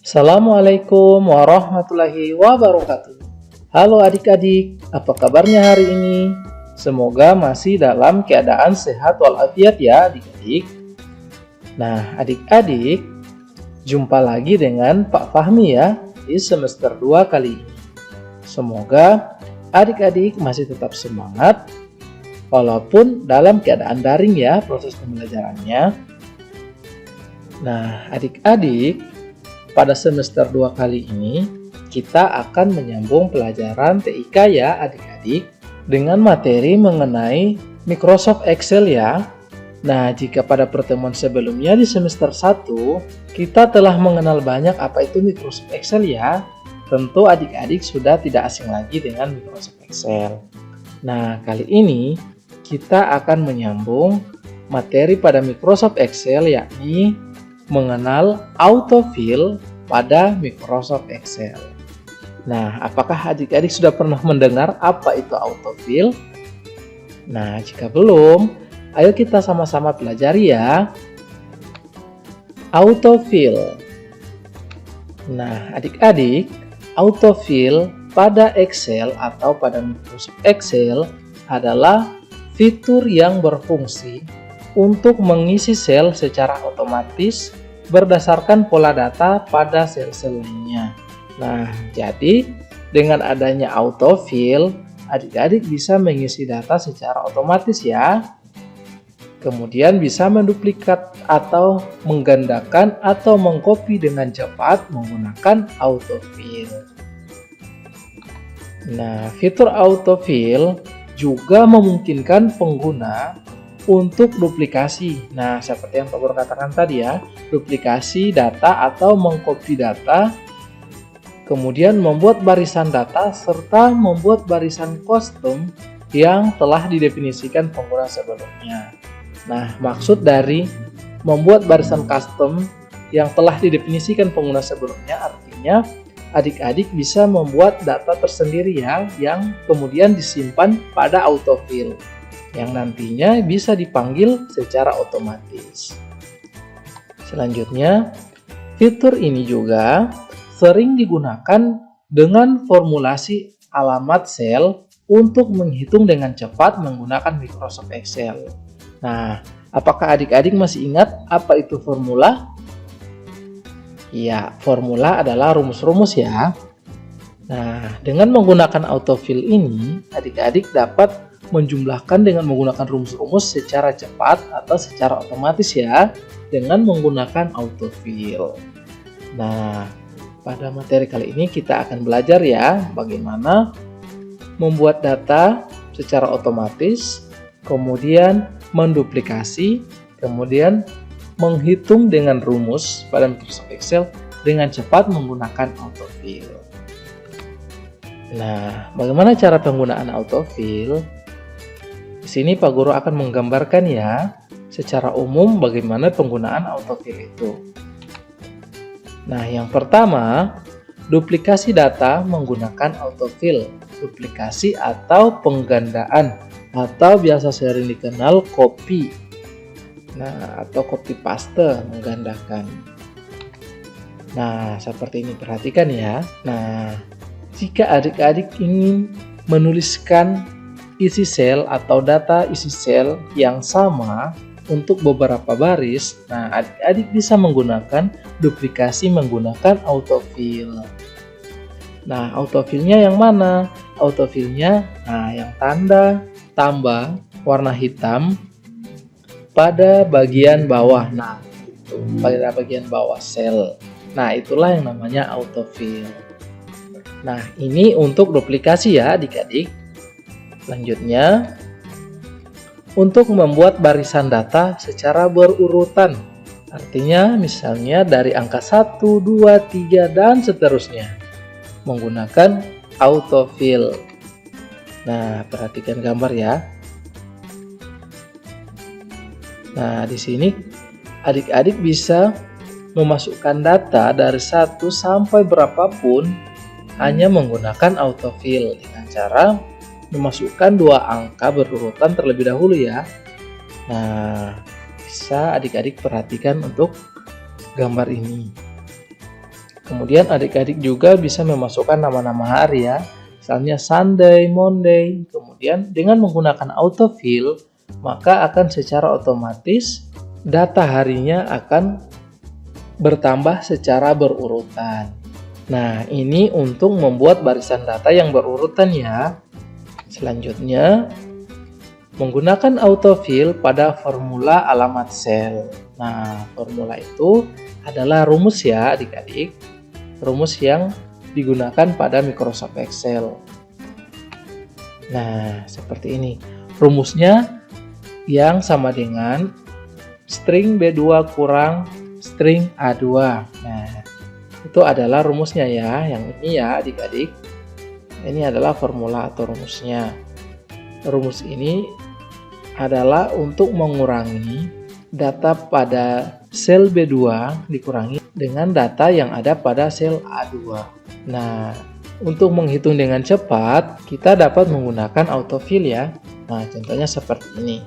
Assalamualaikum warahmatullahi wabarakatuh. Halo adik-adik, apa kabarnya hari ini? Semoga masih dalam keadaan sehat walafiat ya adik-adik. Nah adik-adik, jumpa lagi dengan Pak Fahmi ya di semester 2 kali ini. Semoga adik-adik masih tetap semangat walaupun dalam keadaan daring ya proses pembelajarannya. Nah adik-adik, pada semester 2 kali ini, kita akan menyambung pelajaran TIK ya adik-adik dengan materi mengenai Microsoft Excel ya. Nah, jika pada pertemuan sebelumnya di semester 1, kita telah mengenal banyak apa itu Microsoft Excel ya. Tentu adik-adik sudah tidak asing lagi dengan Microsoft Excel. Nah, kali ini kita akan menyambung materi pada Microsoft Excel yakni mengenal autofill pada Microsoft Excel. Nah, apakah adik-adik sudah pernah mendengar apa itu autofill? Nah, jika belum, ayo kita sama-sama pelajari ya. Autofill. Nah, adik-adik, autofill pada Excel atau pada Microsoft Excel adalah fitur yang berfungsi untuk mengisi sel secara otomatis berdasarkan pola data pada sel-sel lainnya. Nah, jadi dengan adanya autofill, adik-adik bisa mengisi data secara otomatis ya. Kemudian bisa menduplikat atau menggandakan atau mengcopy dengan cepat menggunakan autofill. Nah, fitur autofill juga memungkinkan pengguna untuk duplikasi. Nah, seperti yang Pak Guru katakan tadi ya, duplikasi data atau mengcopy data, kemudian membuat barisan data, serta membuat barisan kostum yang telah didefinisikan pengguna sebelumnya. Nah, maksud dari membuat barisan custom yang telah didefinisikan pengguna sebelumnya artinya adik-adik bisa membuat data tersendiri ya, yang kemudian disimpan pada autofill, yang nantinya bisa dipanggil secara otomatis. Selanjutnya, fitur ini juga sering digunakan dengan formulasi alamat sel untuk menghitung dengan cepat menggunakan Microsoft Excel. Nah, apakah adik-adik masih ingat apa itu formula? Ya, formula adalah rumus-rumus ya. Nah, dengan menggunakan autofill ini, adik-adik dapat menjumlahkan dengan menggunakan rumus-rumus secara cepat atau secara otomatis ya, dengan menggunakan autofill. Nah, pada materi kali ini kita akan belajar ya bagaimana membuat data secara otomatis, kemudian menduplikasi, kemudian menghitung dengan rumus pada Microsoft Excel dengan cepat menggunakan autofill. Nah, bagaimana cara penggunaan autofill? Di sini Pak Guru akan menggambarkan ya secara umum bagaimana penggunaan autofill itu. Nah, yang pertama, duplikasi data menggunakan autofill. Duplikasi atau penggandaan atau biasa sering dikenal copy. Nah, atau copy paste, menggandakan. Nah, seperti ini perhatikan ya. Nah, jika adik-adik ingin menuliskan isi sel atau data isi sel yang sama untuk beberapa baris, nah adik-adik bisa menggunakan duplikasi menggunakan autofill. Nah, autofillnya yang mana? Autofillnya, nah yang tanda tambah warna hitam pada bagian bawah. Nah, itu pada bagian bawah sel. Nah, itulah yang namanya autofill. Nah, ini untuk duplikasi ya adik-adik. Selanjutnya, untuk membuat barisan data secara berurutan. Artinya misalnya dari angka 1, 2, 3, dan seterusnya. Menggunakan autofill. Nah, perhatikan gambar ya. Nah, di sini adik-adik bisa memasukkan data dari 1 sampai berapapun hanya menggunakan autofill dengan cara memasukkan 2 angka berurutan terlebih dahulu ya. Nah, bisa adik-adik perhatikan untuk gambar ini. Kemudian adik-adik juga bisa memasukkan nama-nama hari ya. Misalnya Sunday, Monday. Kemudian dengan menggunakan autofill, maka akan secara otomatis data harinya akan bertambah secara berurutan. Nah, ini untuk membuat barisan data yang berurutan ya. Selanjutnya, menggunakan autofill pada formula alamat sel. Nah, formula itu adalah rumus ya adik-adik. Rumus yang digunakan pada Microsoft Excel. Nah, seperti ini. Rumusnya yang sama dengan string B2 kurang string A2. Nah, itu adalah rumusnya ya. Yang ini ya adik-adik. Ini adalah formula atau rumusnya. Rumus ini adalah untuk mengurangi data pada sel B2 dikurangi dengan data yang ada pada sel A2. Nah, untuk menghitung dengan cepat, kita dapat menggunakan autofill ya. Nah, contohnya seperti ini.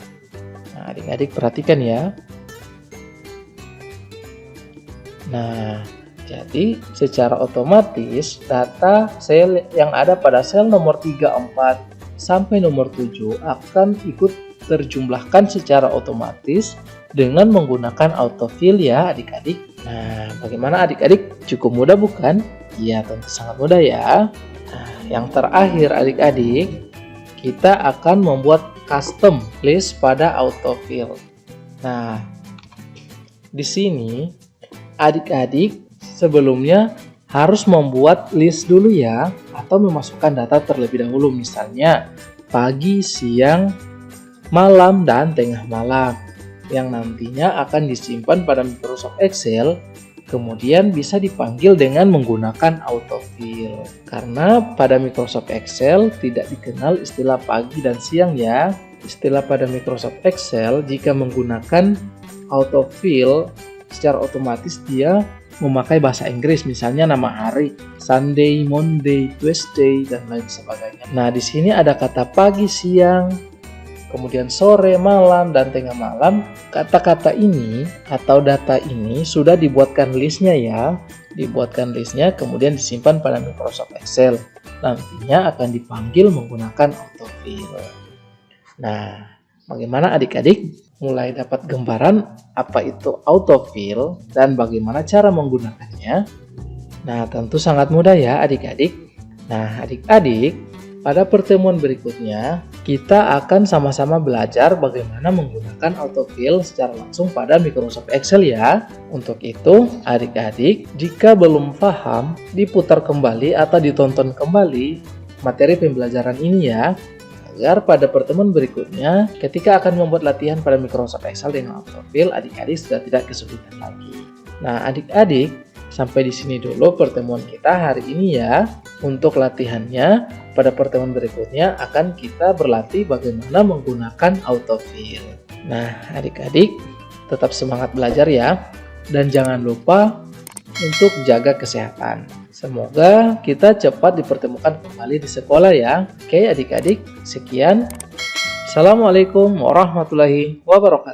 Nah, adik-adik perhatikan ya. Nah, jadi secara otomatis data sel yang ada pada sel nomor 34 sampai nomor 7 akan ikut terjumlahkan secara otomatis dengan menggunakan autofill ya adik-adik. Nah, bagaimana adik-adik? Cukup mudah bukan? Ya, tentu sangat mudah ya. Nah, yang terakhir adik-adik, kita akan membuat custom list pada autofill. Nah, di sini adik-adik sebelumnya harus membuat list dulu ya, atau memasukkan data terlebih dahulu, misalnya pagi, siang, malam, dan tengah malam, yang nantinya akan disimpan pada Microsoft Excel, kemudian bisa dipanggil dengan menggunakan autofill. Karena pada Microsoft Excel tidak dikenal istilah pagi dan siang ya. Istilah pada Microsoft Excel jika menggunakan autofill, secara otomatis dia memakai bahasa Inggris, misalnya nama hari Sunday, Monday, Tuesday, dan lain sebagainya. Nah, di sini ada kata pagi, siang, kemudian sore, malam, dan tengah malam. Kata-kata ini atau data ini sudah dibuatkan listnya ya. Dibuatkan listnya, kemudian disimpan pada Microsoft Excel. Nantinya akan dipanggil menggunakan autofill. Nah, bagaimana adik-adik? Mulai dapat gambaran apa itu autofill dan bagaimana cara menggunakannya? Nah, tentu sangat mudah ya adik-adik. Nah, adik-adik, pada pertemuan berikutnya, kita akan sama-sama belajar bagaimana menggunakan autofill secara langsung pada Microsoft Excel ya. Untuk itu, adik-adik, jika belum paham, diputar kembali atau ditonton kembali materi pembelajaran ini ya, agar pada pertemuan berikutnya, ketika akan membuat latihan pada Microsoft Excel dengan autofill, adik-adik sudah tidak kesulitan lagi. Nah, adik-adik, sampai di sini dulu pertemuan kita hari ini ya. Untuk latihannya, pada pertemuan berikutnya akan kita berlatih bagaimana menggunakan autofill. Nah, adik-adik, tetap semangat belajar ya. Dan jangan lupa untuk jaga kesehatan. Semoga kita cepat dipertemukan kembali di sekolah ya. Oke adik-adik, sekian. Assalamualaikum warahmatullahi wabarakatuh.